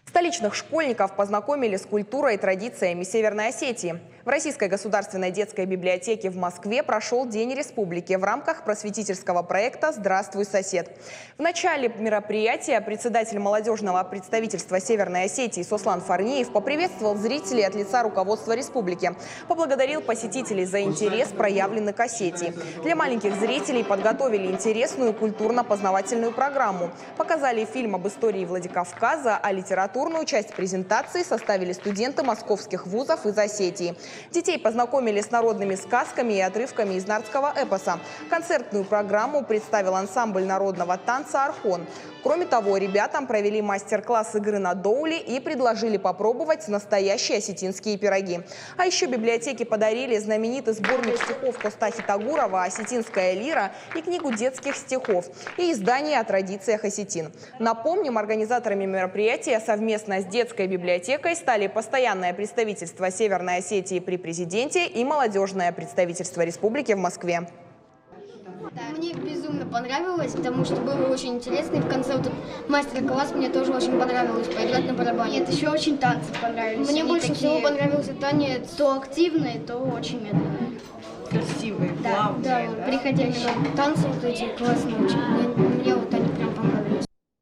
Столичных школьников познакомили с культурой и традициями Северной Осетии. В Российской государственной детской библиотеке в Москве прошел День Республики в рамках просветительского проекта «Здравствуй, сосед». В начале мероприятия председатель молодежного представительства Северной Осетии Сослан Фарниев поприветствовал зрителей от лица руководства республики. Поблагодарил посетителей за интерес, проявленный к Осетии. Для маленьких зрителей подготовили интересную культурно-познавательную программу. Показали фильм об истории Владикавказа, а литературную часть презентации составили студенты московских вузов из Осетии. Детей познакомили с народными сказками и отрывками из нардского эпоса. Концертную программу представил ансамбль народного танца «Архон». Кроме того, ребятам провели мастер-класс игры на доуле и предложили попробовать настоящие осетинские пироги. А еще библиотеки подарили знаменитый сборник стихов Костахи Тагурова «Осетинская лира» и книгу детских стихов и издание о традициях осетин. Напомним, организаторами мероприятия совместно с детской библиотекой стали постоянное представительство Северной Осетии при президенте и молодежное представительство республики в Москве. Мне безумно понравилось, потому что было очень интересно. И в конце вот мастер-класс мне тоже очень понравилось поиграть на барабане. Нет, еще очень танцы понравились. Мне больше всего понравился танец. То активные, то очень медленные. Красивые, Да, плавные. приходящие танцы вот эти классные очень. Мне вот они